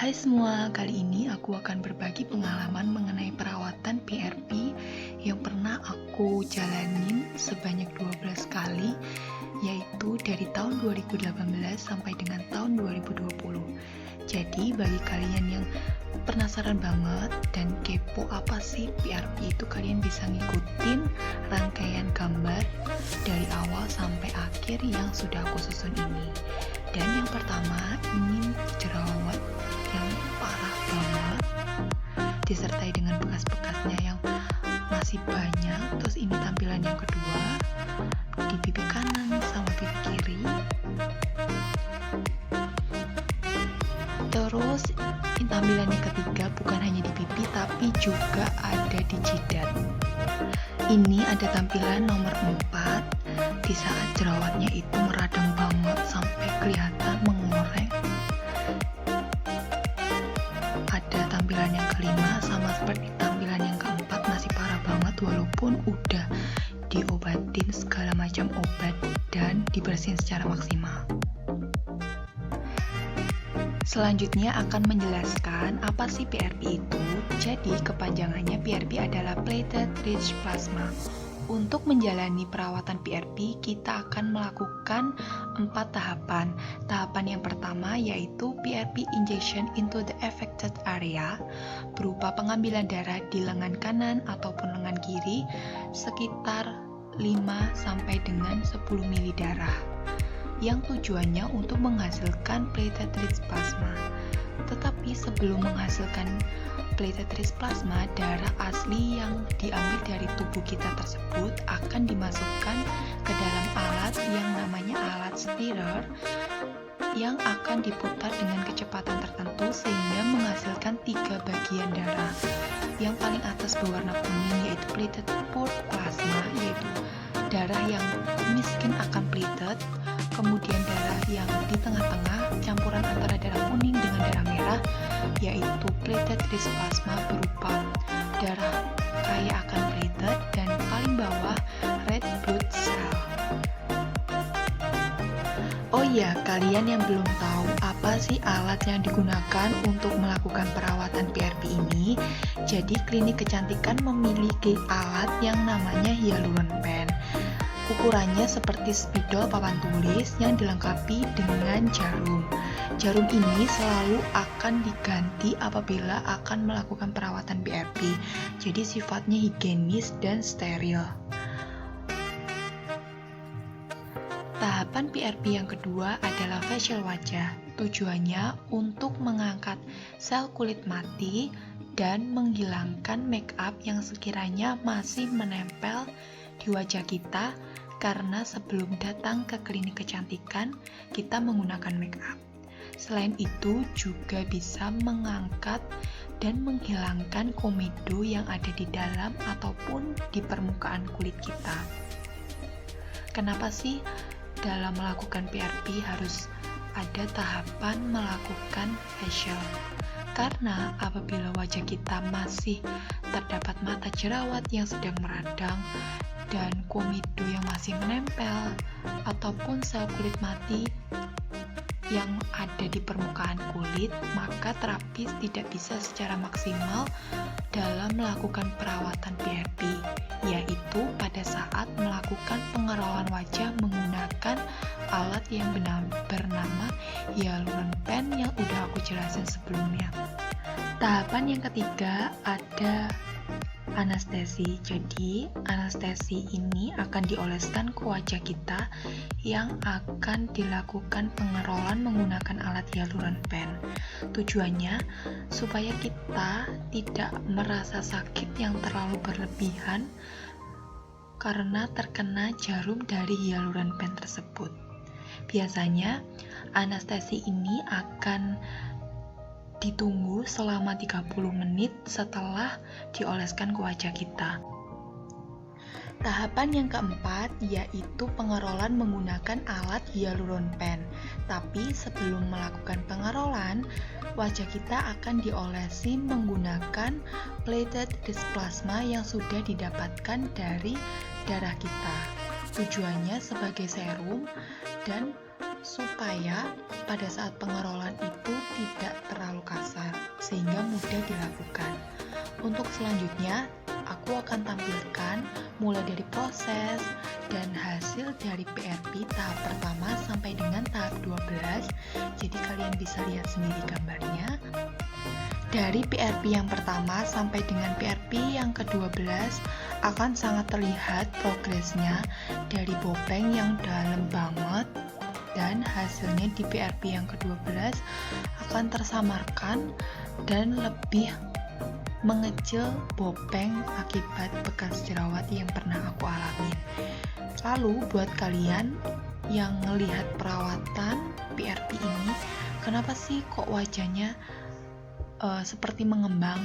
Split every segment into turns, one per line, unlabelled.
Hai semua, kali ini aku akan berbagi pengalaman mengenai perawatan PRP yang pernah aku jalanin sebanyak 12 kali, yaitu dari tahun 2018 sampai dengan tahun 2020. Jadi bagi kalian yang penasaran banget dan kepo apa sih PRP itu, kalian bisa ngikutin rangkaian gambar dari awal sampai akhir yang sudah aku susun ini. Dan yang pertama, ini jerawat yang parah banget disertai dengan bekas-bekasnya yang masih banyak. Terus ini tampilan yang kedua di pipi kanan sama pipi kiri. Terus tampilan yang ketiga bukan hanya di pipi tapi juga ada di jidat. Ini ada tampilan nomor 4 di saat jerawatnya itu meradang banget sampai kelihatan mengoreng. Ada tampilan yang kelima sama seperti tampilan yang keempat, masih parah banget walaupun udah diobatin segala macam obat dan dibersihin secara maksimal. Selanjutnya akan menjelaskan apa sih PRP itu. Jadi kepanjangannya PRP adalah Platelet Rich Plasma. Untuk menjalani perawatan PRP, kita akan melakukan 4 tahapan. Tahapan yang pertama yaitu PRP injection into the affected area, berupa pengambilan darah di lengan kanan ataupun lengan kiri sekitar 5 sampai dengan 10 ml darah, yang tujuannya untuk menghasilkan platelet rich plasma. Tetapi sebelum menghasilkan platelet rich plasma, darah asli yang diambil dari tubuh kita tersebut akan dimasukkan ke dalam alat yang namanya alat stirrer yang akan diputar dengan kecepatan tertentu sehingga menghasilkan 3 bagian darah. Yang paling atas berwarna kuning yaitu platelet poor plasma, yaitu darah yang miskin akan platelet. Kemudian darah yang di tengah-tengah campuran antara darah kuning dengan darah merah yaitu platelet rich plasma berupa darah kaya akan platelet, dan paling bawah red blood cell. Oh iya, kalian yang belum tahu apa sih alat yang digunakan untuk melakukan perawatan PRP ini, jadi klinik kecantikan memiliki alat yang namanya hyaluron pen. Ukurannya seperti spidol papan tulis yang dilengkapi dengan jarum. Jarum ini selalu akan diganti apabila akan melakukan perawatan PRP. Jadi sifatnya higienis dan steril. Tahapan PRP yang kedua adalah facial wajah. Tujuannya untuk mengangkat sel kulit mati dan menghilangkan make up yang sekiranya masih menempel di wajah kita, karena sebelum datang ke klinik kecantikan kita menggunakan make up. Selain itu juga bisa mengangkat dan menghilangkan komedo yang ada di dalam ataupun di permukaan kulit kita. Kenapa sih dalam melakukan PRP harus ada tahapan melakukan facial? Karena apabila wajah kita masih terdapat mata jerawat yang sedang meradang dan komedo yang masih menempel ataupun sel kulit mati yang ada di permukaan kulit, maka terapis tidak bisa secara maksimal dalam melakukan perawatan PRP, yaitu pada saat melakukan pengerawatan wajah menggunakan alat yang bernama hyaluron pen yang udah aku jelasin sebelumnya. Tahapan yang ketiga ada anestesi. Jadi anestesi ini akan dioleskan ke wajah kita yang akan dilakukan pengerolan menggunakan alat hyaluron pen. Tujuannya supaya kita tidak merasa sakit yang terlalu berlebihan karena terkena jarum dari hyaluron pen tersebut. Biasanya anestesi ini akan ditunggu selama 30 menit setelah dioleskan ke wajah kita. Tahapan yang keempat yaitu pengerolan menggunakan alat hyaluron pen. Tapi sebelum melakukan pengerolan, wajah kita akan diolesi menggunakan platelet rich plasma yang sudah didapatkan dari darah kita. Tujuannya sebagai serum dan supaya pada saat pengerolan itu tidak terlalu kasar, sehingga mudah dilakukan. Untuk selanjutnya, aku akan tampilkan mulai dari proses dan hasil dari PRP tahap pertama sampai dengan tahap 12. Jadi kalian bisa lihat sendiri gambarnya. Dari PRP yang pertama sampai dengan PRP yang ke-12 akan sangat terlihat progresnya dari bopeng yang dalam banget, dan hasilnya di PRP yang ke-12 akan tersamarkan dan lebih mengecil bopeng akibat bekas jerawat yang pernah aku alami. Lalu buat kalian yang melihat perawatan PRP ini, kenapa sih kok wajahnya seperti mengembang?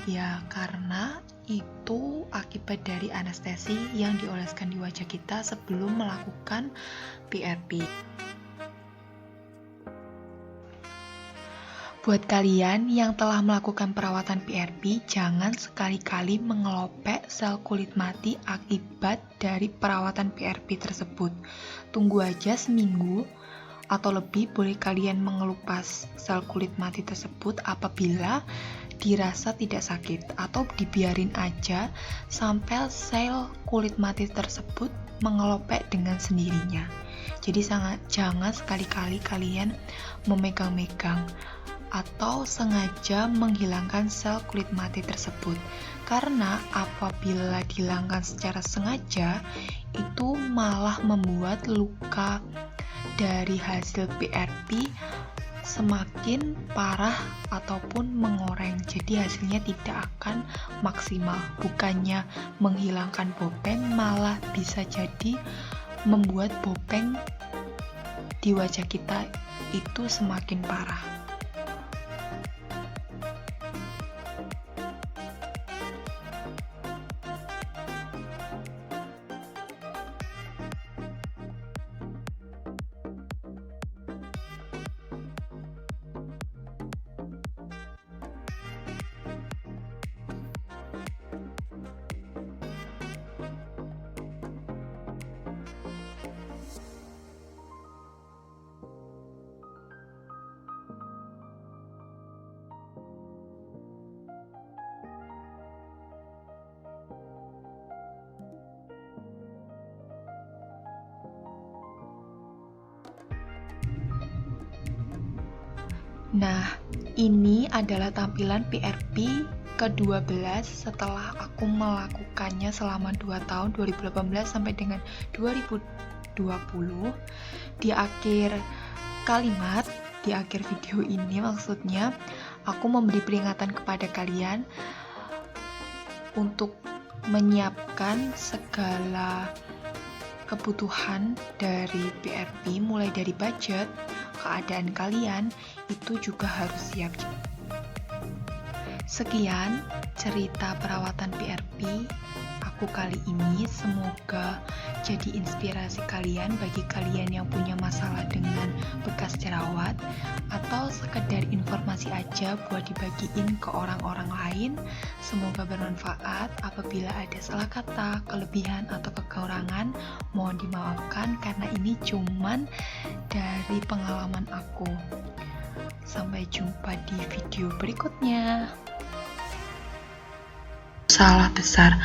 Ya karena itu akibat dari anestesi yang dioleskan di wajah kita sebelum melakukan PRP. Buat kalian yang telah melakukan perawatan PRP, jangan sekali-kali mengelopek sel kulit mati akibat dari perawatan PRP tersebut. Tunggu aja seminggu atau lebih, boleh kalian mengelupas sel kulit mati tersebut apabila dirasa tidak sakit, atau dibiarin aja sampai sel kulit mati tersebut mengelopek dengan sendirinya. Jadi jangan sekali-kali kalian memegang-megang atau sengaja menghilangkan sel kulit mati tersebut, karena apabila dihilangkan secara sengaja itu malah membuat luka dari hasil PRP semakin parah ataupun mengoreng. Jadi hasilnya tidak akan maksimal, bukannya menghilangkan bopeng malah bisa jadi membuat bopeng di wajah kita itu semakin parah. Nah, ini adalah tampilan PRP ke-12 setelah aku melakukannya selama 2 tahun, 2018 sampai dengan 2020. Di akhir kalimat, di akhir video ini maksudnya, aku memberi peringatan kepada kalian untuk menyiapkan segala kebutuhan dari PRP, mulai dari budget, keadaan kalian, itu juga harus siap. Sekian cerita perawatan PRP aku kali ini, semoga jadi inspirasi kalian bagi kalian yang punya masalah dengan bekas jerawat, atau sekedar informasi aja buat dibagiin ke orang-orang lain. Semoga bermanfaat. Apabila ada salah kata, kelebihan atau kekurangan, mohon dimaafkan karena ini cuman dari pengalaman aku. Sampai jumpa di video berikutnya. Salah besar.